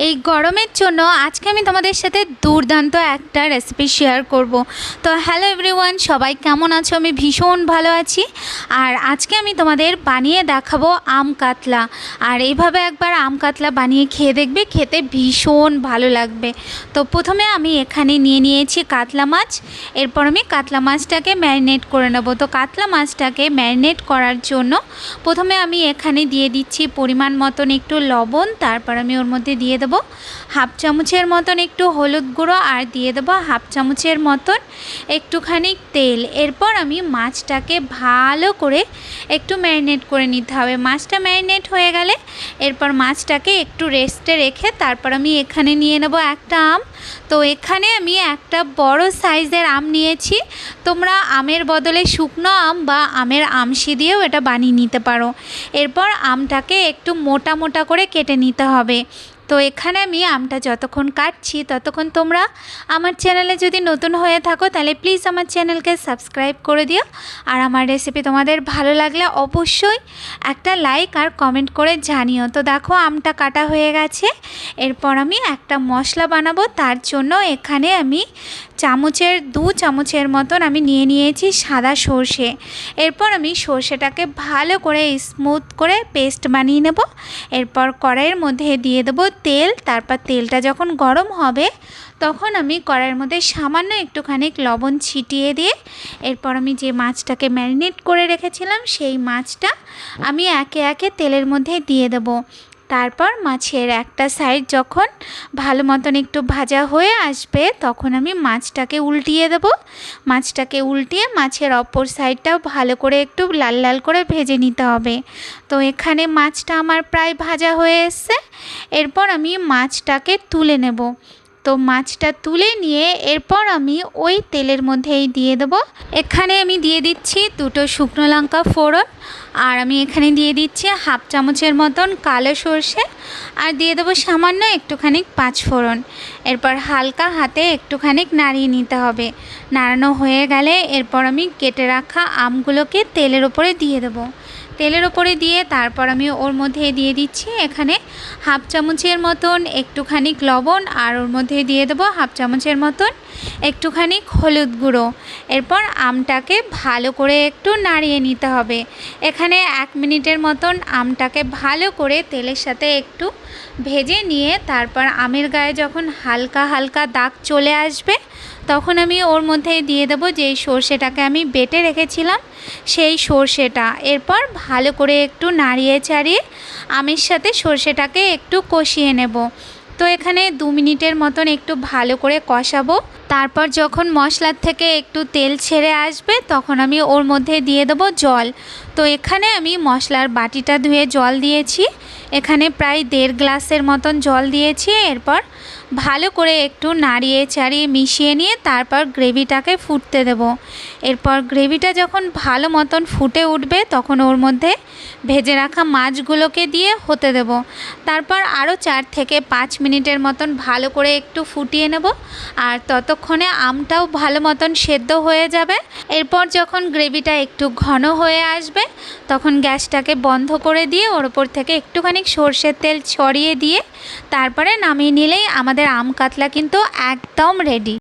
এই গরমের জন্য আজকে আমি তোমাদের সাথে দুর্দান্ত একটা রেসিপি শেয়ার করব। তো হ্যালো এভরিওয়ান, সবাই কেমন আছো? আমি ভীষণ ভালো আছি। আর আজকে আমি তোমাদের বানিয়ে দেখাবো আম কাতলা। আর এইভাবে একবার আম কাতলা বানিয়ে খেয়ে দেখবে, খেতে ভীষণ ভালো লাগবে। তো প্রথমে আমি এখানে নিয়ে নিয়েছি কাতলা মাছ। এরপর আমি কাতলা মাছটাকে ম্যারিনেট করে নেব। তো কাতলা মাছটাকে ম্যারিনেট করার জন্য প্রথমে আমি এখানে দিয়ে দিচ্ছি পরিমাণ মতন একটু লবণ। তারপর আমি ওর মধ্যে দিয়ে দেবো হাফ চামচের মতন একটু হলুদ গুঁড়ো, আর দিয়ে দেবো হাফ চামচের মতন একটুখানি তেল। এরপর আমি মাছটাকে ভালো করে একটু ম্যারিনেট করে নিতে হবে। মাছটা ম্যারিনেট হয়ে গেলে এরপর মাছটাকে একটু রেস্টে রেখে তারপর আমি এখানে নিয়ে নেব একটা আম। তো এখানে আমি একটা বড় সাইজের আম নিয়েছি। তোমরা আমের বদলে শুকনো আম বা আমের আমশি দিয়েও এটা বানিয়ে নিতে পারো। এরপর আমটাকে একটু মোটা মোটা করে কেটে নিতে হবে। তো এখানে আমি আমটা যতক্ষণ কাটছি ততক্ষণ তোমরা আমার চ্যানেলে যদি নতুন হয়ে থাকো তাহলে প্লিজ আমার চ্যানেলকে সাবস্ক্রাইব করে দিও। আর আমার রেসিপি তোমাদের ভালো লাগলে অবশ্যই একটা লাইক আর কমেন্ট করে জানিও। তো দেখো আমটা কাটা হয়ে গেছে। এরপর আমি একটা মশলা বানাবো। তার জন্য এখানে আমি দু চামচের মতন আমি নিয়ে নিয়েছি সাদা সর্ষে। এরপর আমি সর্ষেটাকে ভালো করে স্মুথ করে পেস্ট বানিয়ে নেব। এরপর কড়াইয়ের মধ্যে দিয়ে দেবো তেল। তারপর তেলটা যখন গরম হবে তখন আমি কড়াইয়ের মধ্যে সামান্য একটুখানি লবণ ছিটিয়ে দিয়ে এরপর আমি যে মাছটাকে ম্যারিনেট করে রেখেছিলাম সেই মাছটা আমি একে একে তেলের মধ্যে দিয়ে দেবো। তারপর মাছের একটা সাইড যখন ভালো মতন একটু ভাজা হয়ে আসবে তখন আমি মাছটাকে উল্টিয়ে দেব। মাছটাকে উল্টিয়ে মাছের অপর সাইডটাও ভালো করে একটু লাল লাল করে ভেজে নিতে হবে। তো এখানে মাছটা আমার প্রায় ভাজা হয়ে এসছে। এরপর আমি মাছটাকে তুলে নেব। তো মাছটা তুলে নিয়ে এরপর আমি ওই তেলের মধ্যেই দিয়ে দেব। এখানে আমি দিয়ে দিচ্ছি দুটো শুকনো লঙ্কা ফোড়ন, আর আমি এখানে দিয়ে দিচ্ছি হাফ চামচের মতন কালো সর্ষে, আর দিয়ে দেবো সামান্য একটুখানি পাঁচফোড়ন। এরপর হালকা হাতে একটুখানি নাড়িয়ে নিতে হবে। নাড়ানো হয়ে গেলে এরপর আমি কেটে রাখা আমগুলোকে তেলের ওপরে দিয়ে দেবো। তেলের ওপরে দিয়ে তারপর আমি ওর মধ্যে দিয়ে দিচ্ছি এখানে হাফ চামচের মতন একটুখানি লবণ, আর ওর মধ্যে দিয়ে দেবো হাফ চামচের মতন একটুখানি হলুদ গুঁড়ো। এরপর আমটাকে ভালো করে একটু নাড়িয়ে নিতে হবে। এখানে 1 মিনিটের মতন আমটাকে ভালো করে তেলের সাথে একটু ভেজে নিয়ে তারপর আমের গায়ে যখন হালকা হালকা দাগ চলে আসবে তখন আমি ওর মধ্যে দিয়ে দেবো যেই সর্ষেটাকে আমি বেটে রেখেছিলাম সেই সর্ষেটা। এরপর ভালো করে একটু নাড়িয়ে চাড়িয়ে আমের সাথে সর্ষেটাকে একটু কষিয়ে নেব। তো এখানে 2 মিনিটের মতন একটু ভালো করে কষাবো। তারপর যখন মশলার থেকে একটু তেল ছেড়ে আসবে তখন আমি ওর মধ্যে দিয়ে দেবো জল। তো এখানে আমি মশলার বাটিটা ধুয়ে জল দিয়েছি। এখানে প্রায় 1.5 গ্লাসের মতন জল দিয়েছি। এরপর ভালো করে একটু নাড়িয়ে চাড়িয়ে মিশিয়ে নিয়ে তারপর গ্রেভিটাকে ফুটতে দেব। এরপর গ্রেভিটা যখন ভালো মতন ফুটে উঠবে তখন ওর মধ্যে ভেজে রাখা মাছগুলোকে দিয়ে হতে দেব। তারপর আরও 4 থেকে 5 মিনিটের মতন ভালো করে একটু ফুটিয়ে নেব। আর ততক্ষণে আমটাও ভালো মতন সেদ্ধ হয়ে যাবে। এরপর যখন গ্রেভিটা একটু ঘন হয়ে আসবে তখন গ্যাসটাকে বন্ধ করে দিয়ে ওর ওপর থেকে একটুখানি সর্ষের তেল ছড়িয়ে দিয়ে তারপরে নামিয়ে নিলেই আমাদের আম কাতলা কিন্তু একদম রেডি।